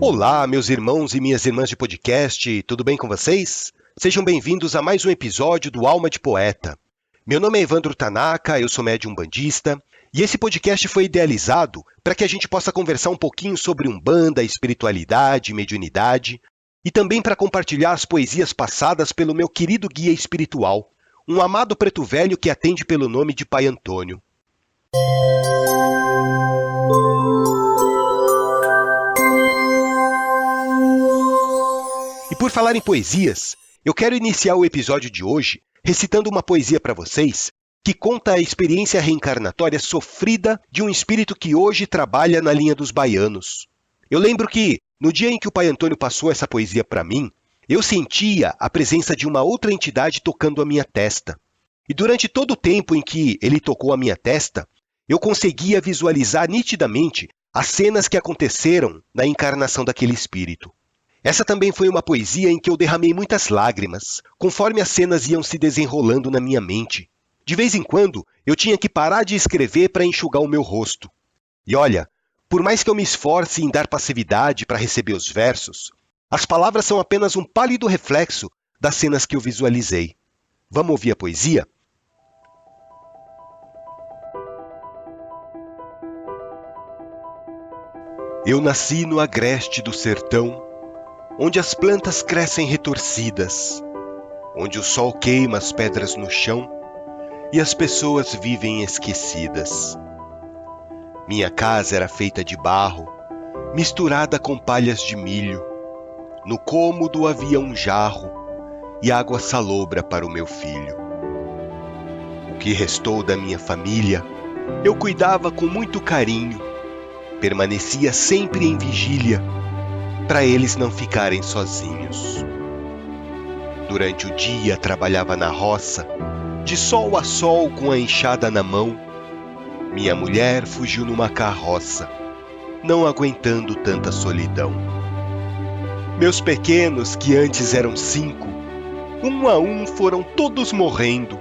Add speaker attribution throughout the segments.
Speaker 1: Olá, meus irmãos e minhas irmãs de podcast, tudo bem com vocês? Sejam bem-vindos a mais um episódio do Alma de Poeta. Meu nome é Evandro Tanaka, eu sou médium umbandista, e esse podcast foi idealizado para que a gente possa conversar um pouquinho sobre Umbanda, espiritualidade, mediunidade, e também para compartilhar as poesias passadas pelo meu querido guia espiritual, um amado preto velho que atende pelo nome de Pai Antônio. E por falar em poesias, eu quero iniciar o episódio de hoje recitando uma poesia para vocês que conta a experiência reencarnatória sofrida de um espírito que hoje trabalha na linha dos baianos. Eu lembro que, no dia em que o Pai Antônio passou essa poesia para mim, eu sentia a presença de uma outra entidade tocando a minha testa. E durante todo o tempo em que ele tocou a minha testa, eu conseguia visualizar nitidamente as cenas que aconteceram na encarnação daquele espírito. Essa também foi uma poesia em que eu derramei muitas lágrimas, conforme as cenas iam se desenrolando na minha mente. De vez em quando, eu tinha que parar de escrever para enxugar o meu rosto. E olha, por mais que eu me esforce em dar passividade para receber os versos, as palavras são apenas um pálido reflexo das cenas que eu visualizei. Vamos ouvir a poesia? Eu nasci no agreste do sertão, onde as plantas crescem retorcidas, onde o sol queima as pedras no chão e as pessoas vivem esquecidas. Minha casa era feita de barro, misturada com palhas de milho. No cômodo havia um jarro e água salobra para o meu filho. O que restou da minha família, eu cuidava com muito carinho, permanecia sempre em vigília, para eles não ficarem sozinhos. Durante o dia trabalhava na roça, de sol a sol com a enxada na mão. Minha mulher fugiu numa carroça, não aguentando tanta solidão. Meus pequenos, que antes eram 5, um a um foram todos morrendo.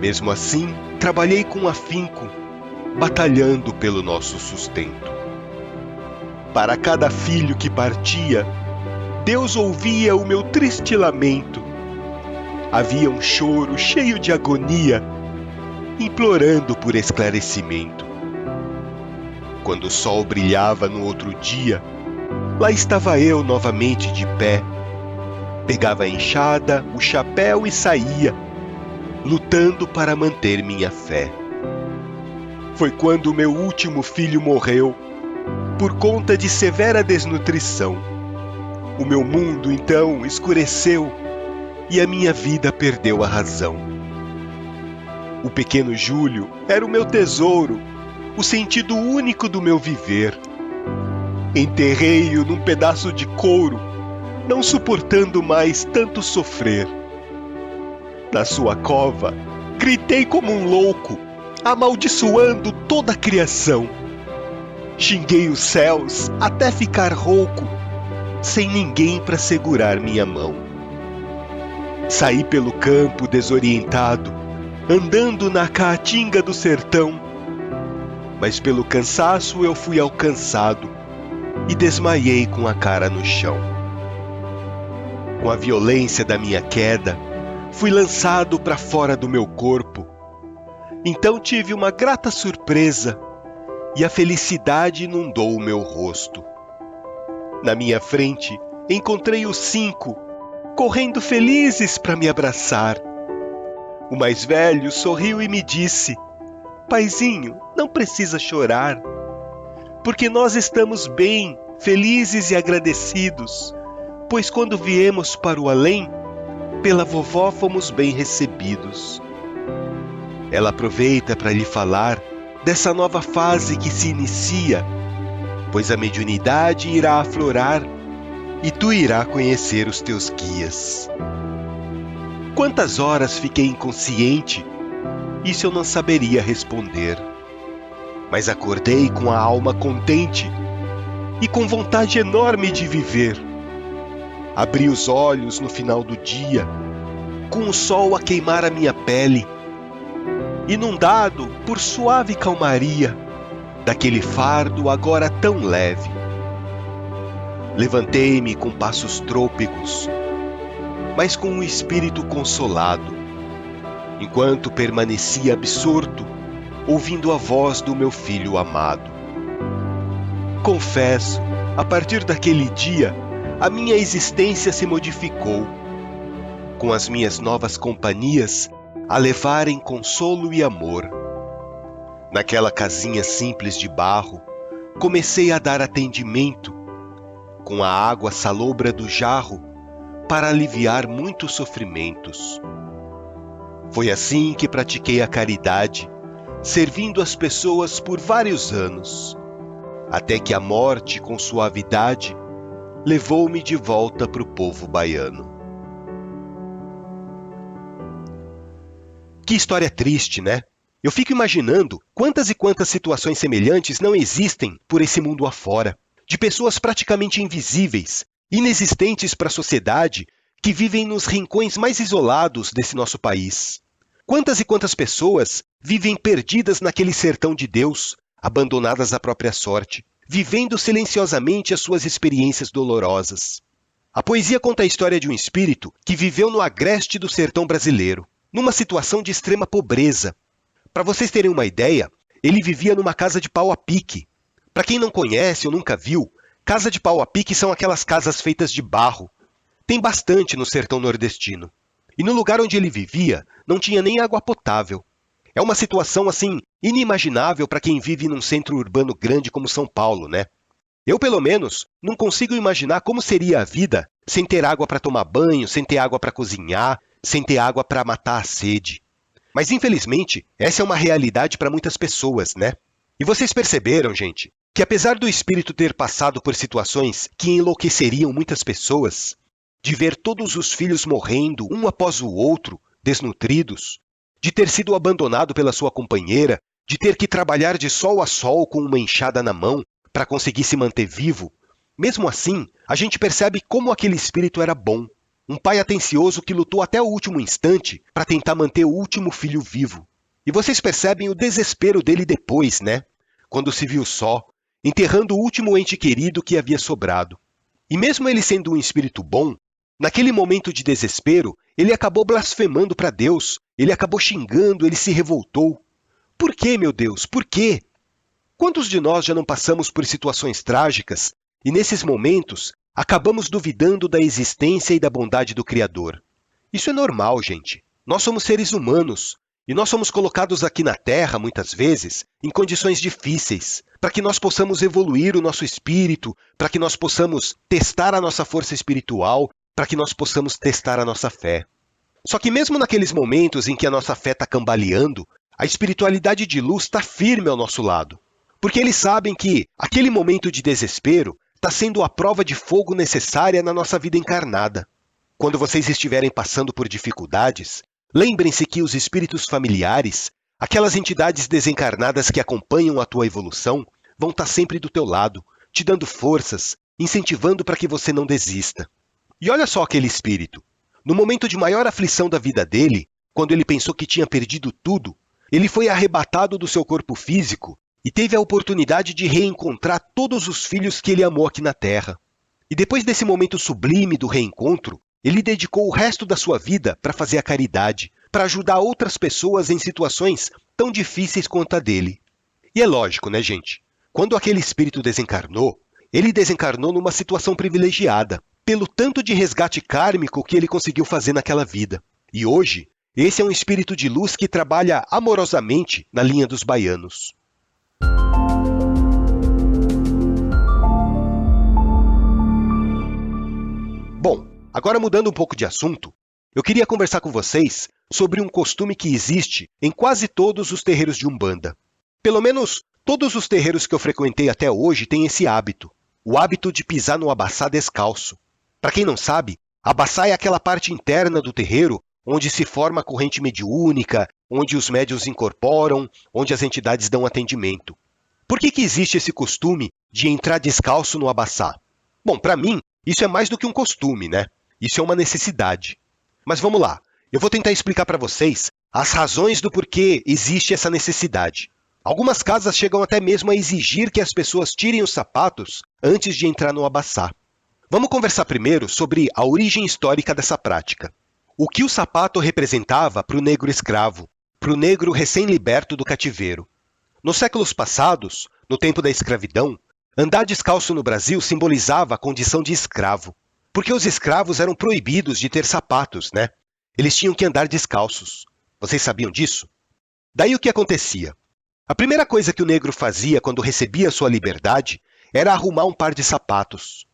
Speaker 1: Mesmo assim, trabalhei com afinco, batalhando pelo nosso sustento. Para cada filho que partia, Deus ouvia o meu triste lamento. Havia um choro cheio de agonia, implorando por esclarecimento. Quando o sol brilhava no outro dia, lá estava eu novamente de pé. Pegava a enxada, o chapéu e saía, lutando para manter minha fé. Foi quando meu último filho morreu, por conta de severa desnutrição. O meu mundo, então, escureceu e a minha vida perdeu a razão. O pequeno Júlio era o meu tesouro, o sentido único do meu viver. Enterrei-o num pedaço de couro, não suportando mais tanto sofrer. Na sua cova, gritei como um louco, amaldiçoando toda a criação. Xinguei os céus até ficar rouco, sem ninguém para segurar minha mão. Saí pelo campo desorientado, andando na caatinga do sertão, mas pelo cansaço eu fui alcançado e desmaiei com a cara no chão. Com a violência da minha queda, fui lançado para fora do meu corpo. Então tive uma grata surpresa, e a felicidade inundou o meu rosto. Na minha frente, encontrei os 5, correndo felizes para me abraçar. O mais velho sorriu e me disse: "Paizinho, não precisa chorar, porque nós estamos bem, felizes e agradecidos, pois quando viemos para o além, pela vovó fomos bem recebidos." Ela aproveita para lhe falar dessa nova fase que se inicia, pois a mediunidade irá aflorar e tu irá conhecer os teus guias. Quantas horas fiquei inconsciente? Isso eu não saberia responder. Mas acordei com a alma contente e com vontade enorme de viver. Abri os olhos no final do dia, com o sol a queimar a minha pele, inundado por suave calmaria daquele fardo agora tão leve. Levantei-me com passos trôpegos, mas com o espírito consolado, enquanto permanecia absorto, ouvindo a voz do meu filho amado. Confesso, a partir daquele dia, a minha existência se modificou, com as minhas novas companhias a levarem consolo e amor. Naquela casinha simples de barro, comecei a dar atendimento, com a água salobra do jarro, para aliviar muitos sofrimentos. Foi assim que pratiquei a caridade, servindo as pessoas por vários anos, até que a morte, com suavidade, levou-me de volta para o povo baiano. Que história triste, né? Eu fico imaginando quantas e quantas situações semelhantes não existem por esse mundo afora, de pessoas praticamente invisíveis, inexistentes para a sociedade, que vivem nos rincões mais isolados desse nosso país. Quantas e quantas pessoas vivem perdidas naquele sertão de Deus, abandonadas à própria sorte, vivendo silenciosamente as suas experiências dolorosas. A poesia conta a história de um espírito que viveu no agreste do sertão brasileiro, numa situação de extrema pobreza. Para vocês terem uma ideia, ele vivia numa casa de pau a pique. Para quem não conhece ou nunca viu, casa de pau a pique são aquelas casas feitas de barro. Tem bastante no sertão nordestino. E no lugar onde ele vivia, não tinha nem água potável. É uma situação, assim, inimaginável para quem vive num centro urbano grande como São Paulo, né? Eu, pelo menos, não consigo imaginar como seria a vida sem ter água para tomar banho, sem ter água para cozinhar, sem ter água para matar a sede. Mas, infelizmente, essa é uma realidade para muitas pessoas, né? E vocês perceberam, gente, que apesar do espírito ter passado por situações que enlouqueceriam muitas pessoas, de ver todos os filhos morrendo um após o outro, desnutridos, de ter sido abandonado pela sua companheira, de ter que trabalhar de sol a sol com uma enxada na mão para conseguir se manter vivo, mesmo assim, a gente percebe como aquele espírito era bom. Um pai atencioso que lutou até o último instante para tentar manter o último filho vivo. E vocês percebem o desespero dele depois, né? Quando se viu só, enterrando o último ente querido que havia sobrado. E mesmo ele sendo um espírito bom, naquele momento de desespero, ele acabou blasfemando para Deus, ele acabou xingando, ele se revoltou. Por quê, meu Deus? Por quê? Quantos de nós já não passamos por situações trágicas e, nesses momentos, acabamos duvidando da existência e da bondade do Criador? Isso é normal, gente. Nós somos seres humanos e nós somos colocados aqui na Terra, muitas vezes, em condições difíceis, para que nós possamos evoluir o nosso espírito, para que nós possamos testar a nossa força espiritual, para que nós possamos testar a nossa fé. Só que mesmo naqueles momentos em que a nossa fé está cambaleando, a espiritualidade de luz está firme ao nosso lado. Porque eles sabem que aquele momento de desespero está sendo a prova de fogo necessária na nossa vida encarnada. Quando vocês estiverem passando por dificuldades, lembrem-se que os espíritos familiares, aquelas entidades desencarnadas que acompanham a tua evolução, vão estar sempre do teu lado, te dando forças, incentivando para que você não desista. E olha só aquele espírito. No momento de maior aflição da vida dele, quando ele pensou que tinha perdido tudo, ele foi arrebatado do seu corpo físico e teve a oportunidade de reencontrar todos os filhos que ele amou aqui na Terra. E depois desse momento sublime do reencontro, ele dedicou o resto da sua vida para fazer a caridade, para ajudar outras pessoas em situações tão difíceis quanto a dele. E é lógico, né, gente? Quando aquele espírito desencarnou, ele desencarnou numa situação privilegiada, pelo tanto de resgate kármico que ele conseguiu fazer naquela vida. E hoje, esse é um espírito de luz que trabalha amorosamente na linha dos baianos. Bom, agora mudando um pouco de assunto, eu queria conversar com vocês sobre um costume que existe em quase todos os terreiros de Umbanda. Pelo menos todos os terreiros que eu frequentei até hoje têm esse hábito, o hábito de pisar no abaçá descalço. Para quem não sabe, abaçá é aquela parte interna do terreiro onde se forma a corrente mediúnica, onde os médiuns incorporam, onde as entidades dão atendimento. Por que existe esse costume de entrar descalço no abaçá? Bom, para mim, isso é mais do que um costume, né? Isso é uma necessidade. Mas vamos lá, eu vou tentar explicar para vocês as razões do porquê existe essa necessidade. Algumas casas chegam até mesmo a exigir que as pessoas tirem os sapatos antes de entrar no abaçá. Vamos conversar primeiro sobre a origem histórica dessa prática. O que o sapato representava para o negro escravo, para o negro recém-liberto do cativeiro. Nos séculos passados, no tempo da escravidão, andar descalço no Brasil simbolizava a condição de escravo, porque os escravos eram proibidos de ter sapatos, né? Eles tinham que andar descalços. Vocês sabiam disso? Daí o que acontecia? A primeira coisa que o negro fazia quando recebia sua liberdade era arrumar um par de sapatos.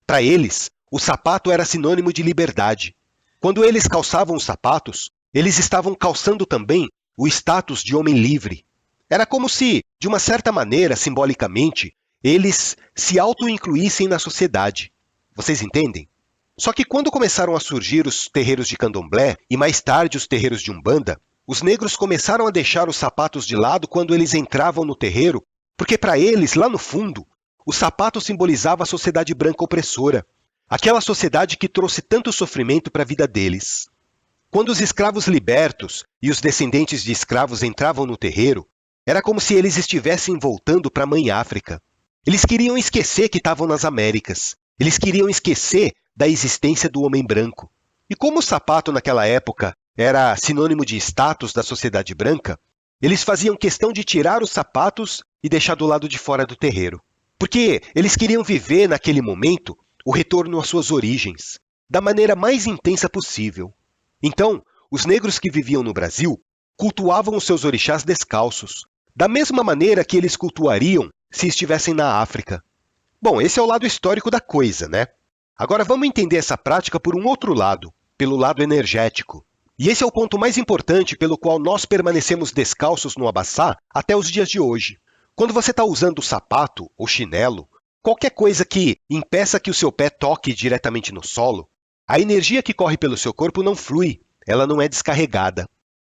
Speaker 1: Para eles, o sapato era sinônimo de liberdade. Quando eles calçavam os sapatos, eles estavam calçando também o status de homem livre. Era como se, de uma certa maneira, simbolicamente, eles se auto-incluíssem na sociedade. Vocês entendem? Só que quando começaram a surgir os terreiros de candomblé e mais tarde os terreiros de umbanda, os negros começaram a deixar os sapatos de lado quando eles entravam no terreiro, porque para eles, lá no fundo, o sapato simbolizava a sociedade branca opressora, aquela sociedade que trouxe tanto sofrimento para a vida deles. Quando os escravos libertos e os descendentes de escravos entravam no terreiro, era como se eles estivessem voltando para a Mãe África. Eles queriam esquecer que estavam nas Américas. Eles queriam esquecer da existência do homem branco. E como o sapato naquela época era sinônimo de status da sociedade branca, eles faziam questão de tirar os sapatos e deixar do lado de fora do terreiro. Porque eles queriam viver naquele momento o retorno às suas origens, da maneira mais intensa possível. Então, os negros que viviam no Brasil cultuavam os seus orixás descalços, da mesma maneira que eles cultuariam se estivessem na África. Bom, esse é o lado histórico da coisa, né? Agora vamos entender essa prática por um outro lado, pelo lado energético. E esse é o ponto mais importante pelo qual nós permanecemos descalços no Abaçá até os dias de hoje. Quando você está usando sapato ou chinelo, qualquer coisa que impeça que o seu pé toque diretamente no solo, a energia que corre pelo seu corpo não flui, ela não é descarregada.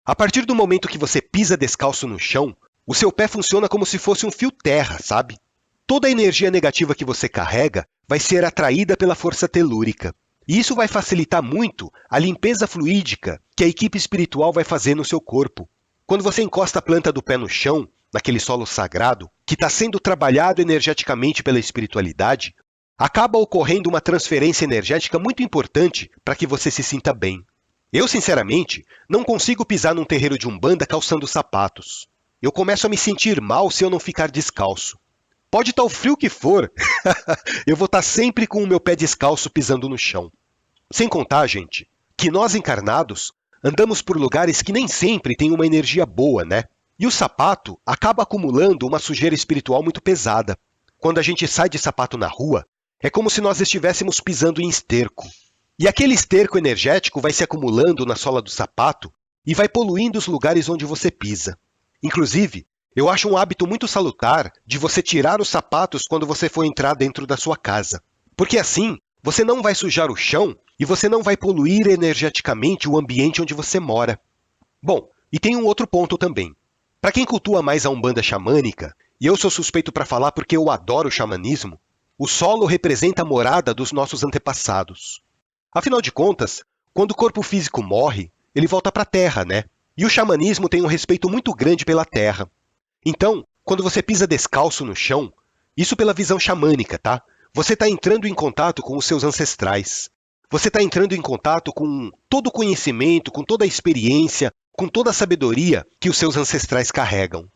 Speaker 1: A partir do momento que você pisa descalço no chão, o seu pé funciona como se fosse um fio terra, sabe? Toda a energia negativa que você carrega vai ser atraída pela força telúrica. E isso vai facilitar muito a limpeza fluídica que a equipe espiritual vai fazer no seu corpo. Quando você encosta a planta do pé no chão, naquele solo sagrado, que está sendo trabalhado energeticamente pela espiritualidade, acaba ocorrendo uma transferência energética muito importante para que você se sinta bem. Eu, sinceramente, não consigo pisar num terreiro de umbanda calçando sapatos. Eu começo a me sentir mal se eu não ficar descalço. Pode estar o frio que for, eu vou estar sempre com o meu pé descalço pisando no chão. Sem contar, gente, que nós encarnados andamos por lugares que nem sempre têm uma energia boa, né? E o sapato acaba acumulando uma sujeira espiritual muito pesada. Quando a gente sai de sapato na rua, é como se nós estivéssemos pisando em esterco. E aquele esterco energético vai se acumulando na sola do sapato e vai poluindo os lugares onde você pisa. Inclusive, eu acho um hábito muito salutar de você tirar os sapatos quando você for entrar dentro da sua casa. Porque assim, você não vai sujar o chão e você não vai poluir energeticamente o ambiente onde você mora. Bom, e tem um outro ponto também. Para quem cultua mais a umbanda xamânica, e eu sou suspeito para falar porque eu adoro o xamanismo, o solo representa a morada dos nossos antepassados. Afinal de contas, quando o corpo físico morre, ele volta para a terra, né? E o xamanismo tem um respeito muito grande pela terra. Então, quando você pisa descalço no chão, isso pela visão xamânica, tá? Você está entrando em contato com os seus ancestrais. Você está entrando em contato com todo o conhecimento, com toda a experiência, com toda a sabedoria que os seus ancestrais carregam.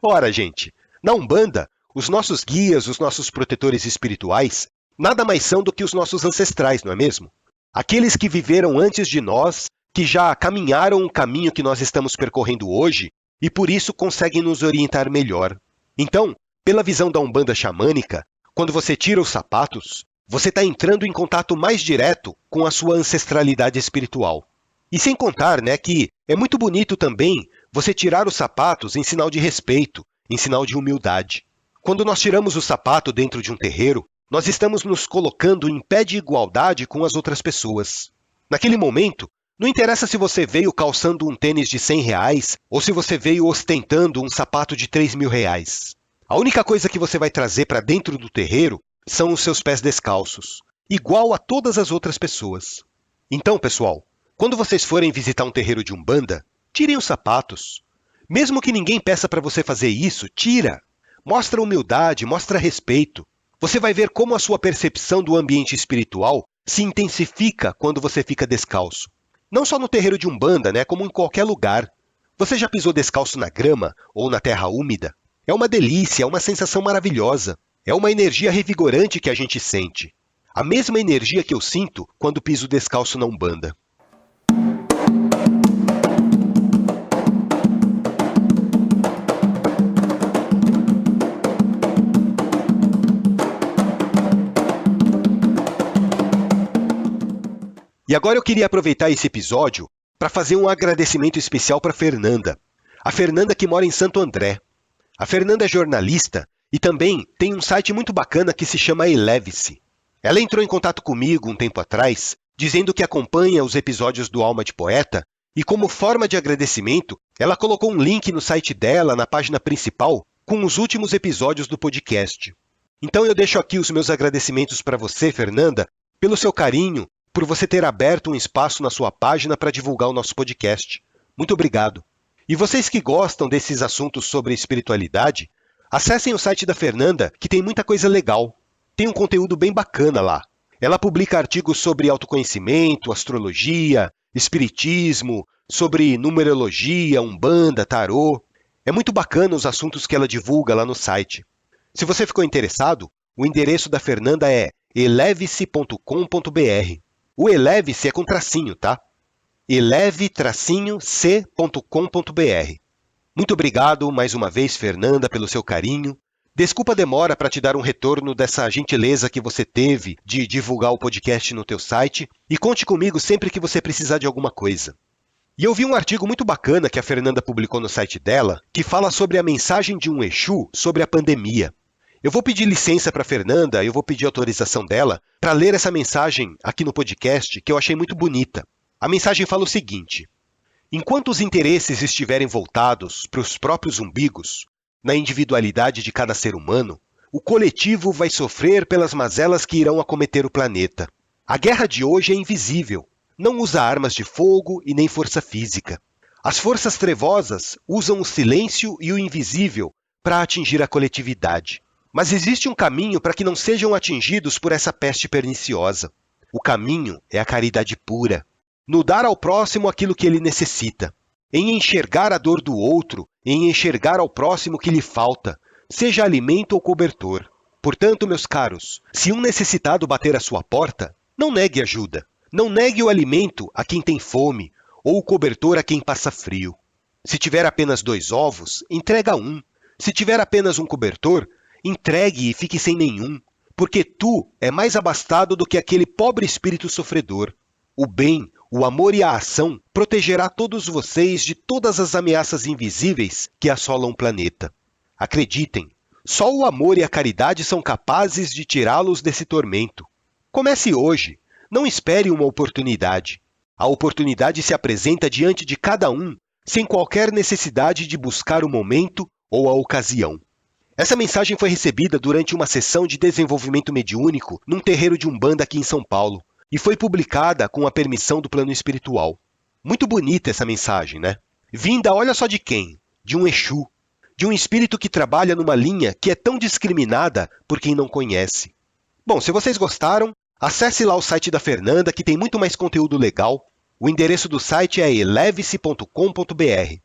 Speaker 1: Ora, gente, na Umbanda, os nossos guias, os nossos protetores espirituais, nada mais são do que os nossos ancestrais, não é mesmo? Aqueles que viveram antes de nós, que já caminharam o caminho que nós estamos percorrendo hoje e por isso conseguem nos orientar melhor. Então, pela visão da Umbanda xamânica, quando você tira os sapatos, você está entrando em contato mais direto com a sua ancestralidade espiritual. E sem contar, né, que é muito bonito também você tirar os sapatos em sinal de respeito, em sinal de humildade. Quando nós tiramos o sapato dentro de um terreiro, nós estamos nos colocando em pé de igualdade com as outras pessoas. Naquele momento, não interessa se você veio calçando um tênis de R$100 ou se você veio ostentando um sapato de R$3.000. A única coisa que você vai trazer para dentro do terreiro são os seus pés descalços, igual a todas as outras pessoas. Então, pessoal, quando vocês forem visitar um terreiro de umbanda, tirem os sapatos. Mesmo que ninguém peça para você fazer isso, tira. Mostra humildade, mostra respeito. Você vai ver como a sua percepção do ambiente espiritual se intensifica quando você fica descalço. Não só no terreiro de Umbanda, né, como em qualquer lugar. Você já pisou descalço na grama ou na terra úmida? É uma delícia, é uma sensação maravilhosa. É uma energia revigorante que a gente sente. A mesma energia que eu sinto quando piso descalço na Umbanda. E agora eu queria aproveitar esse episódio para fazer um agradecimento especial para Fernanda. A Fernanda que mora em Santo André. A Fernanda é jornalista e também tem um site muito bacana que se chama Eleve-se. Ela entrou em contato comigo um tempo atrás, dizendo que acompanha os episódios do Alma de Poeta e como forma de agradecimento, ela colocou um link no site dela, na página principal, com os últimos episódios do podcast. Então eu deixo aqui os meus agradecimentos para você, Fernanda, pelo seu carinho, por você ter aberto um espaço na sua página para divulgar o nosso podcast. Muito obrigado. E vocês que gostam desses assuntos sobre espiritualidade, acessem o site da Fernanda, que tem muita coisa legal. Tem um conteúdo bem bacana lá. Ela publica artigos sobre autoconhecimento, astrologia, espiritismo, sobre numerologia, umbanda, tarô. É muito bacana os assuntos que ela divulga lá no site. Se você ficou interessado, o endereço da Fernanda é eleve-se.com.br. O Eleve-se é com tracinho, tá? eleve-c.com.br. Muito obrigado mais uma vez, Fernanda, pelo seu carinho. Desculpa a demora para te dar um retorno dessa gentileza que você teve de divulgar o podcast no teu site e conte comigo sempre que você precisar de alguma coisa. E eu vi um artigo muito bacana que a Fernanda publicou no site dela que fala sobre a mensagem de um Exu sobre a pandemia. Eu vou pedir licença para a Fernanda, eu vou pedir autorização dela para ler essa mensagem aqui no podcast, que eu achei muito bonita. A mensagem fala o seguinte: enquanto os interesses estiverem voltados para os próprios umbigos, na individualidade de cada ser humano, o coletivo vai sofrer pelas mazelas que irão acometer o planeta. A guerra de hoje é invisível, não usa armas de fogo e nem força física. As forças trevosas usam o silêncio e o invisível para atingir a coletividade. Mas existe um caminho para que não sejam atingidos por essa peste perniciosa. O caminho é a caridade pura. No dar ao próximo aquilo que ele necessita. Em enxergar a dor do outro, em enxergar ao próximo que lhe falta, seja alimento ou cobertor. Portanto, meus caros, se um necessitado bater à sua porta, não negue ajuda. Não negue o alimento a quem tem fome, ou o cobertor a quem passa frio. Se tiver apenas 2 ovos, entrega um. Se tiver apenas um cobertor, entregue e fique sem nenhum, porque tu é mais abastado do que aquele pobre espírito sofredor. O bem, o amor e a ação protegerá todos vocês de todas as ameaças invisíveis que assolam o planeta. Acreditem, só o amor e a caridade são capazes de tirá-los desse tormento. Comece hoje, não espere uma oportunidade. A oportunidade se apresenta diante de cada um, sem qualquer necessidade de buscar o momento ou a ocasião. Essa mensagem foi recebida durante uma sessão de desenvolvimento mediúnico num terreiro de Umbanda aqui em São Paulo e foi publicada com a permissão do plano espiritual. Muito bonita essa mensagem, né? Vinda, olha só de quem? De um Exu, de um espírito que trabalha numa linha que é tão discriminada por quem não conhece. Bom, se vocês gostaram, acesse lá o site da Fernanda que tem muito mais conteúdo legal. O endereço do site é eleve-se.com.br.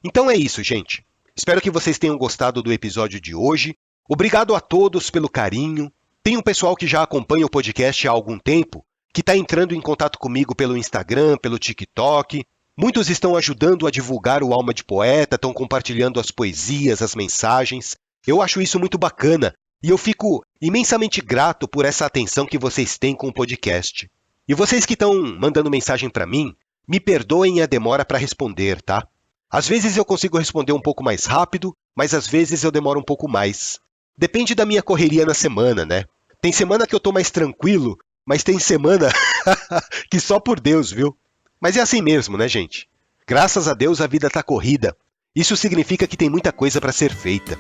Speaker 1: Então é isso, gente. Espero que vocês tenham gostado do episódio de hoje. Obrigado a todos pelo carinho. Tem um pessoal que já acompanha o podcast há algum tempo, que está entrando em contato comigo pelo Instagram, pelo TikTok. Muitos estão ajudando a divulgar o Alma de Poeta, estão compartilhando as poesias, as mensagens. Eu acho isso muito bacana e eu fico imensamente grato por essa atenção que vocês têm com o podcast. E vocês que estão mandando mensagem para mim, me perdoem a demora para responder, tá? Às vezes eu consigo responder um pouco mais rápido, mas às vezes eu demoro um pouco mais. Depende da minha correria na semana, né? Tem semana que eu tô mais tranquilo, mas tem semana que só por Deus, viu? Mas é assim mesmo, né, gente? Graças a Deus a vida tá corrida. Isso significa que tem muita coisa para ser feita.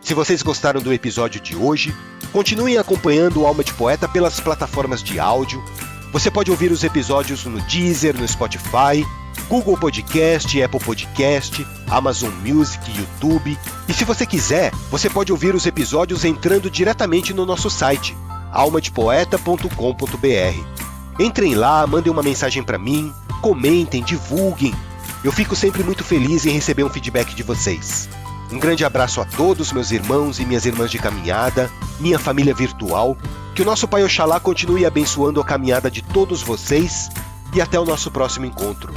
Speaker 1: Se vocês gostaram do episódio de hoje, continuem acompanhando o Alma de Poeta pelas plataformas de áudio. Você pode ouvir os episódios no Deezer, no Spotify. Google Podcast, Apple Podcast, Amazon Music, YouTube. E se você quiser, você pode ouvir os episódios entrando diretamente no nosso site, almadepoeta.com.br. Entrem lá, mandem uma mensagem para mim, comentem, divulguem. Eu fico sempre muito feliz em receber um feedback de vocês. Um grande abraço a todos, meus irmãos e minhas irmãs de caminhada, minha família virtual. Que o nosso Pai Oxalá continue abençoando a caminhada de todos vocês e até o nosso próximo encontro.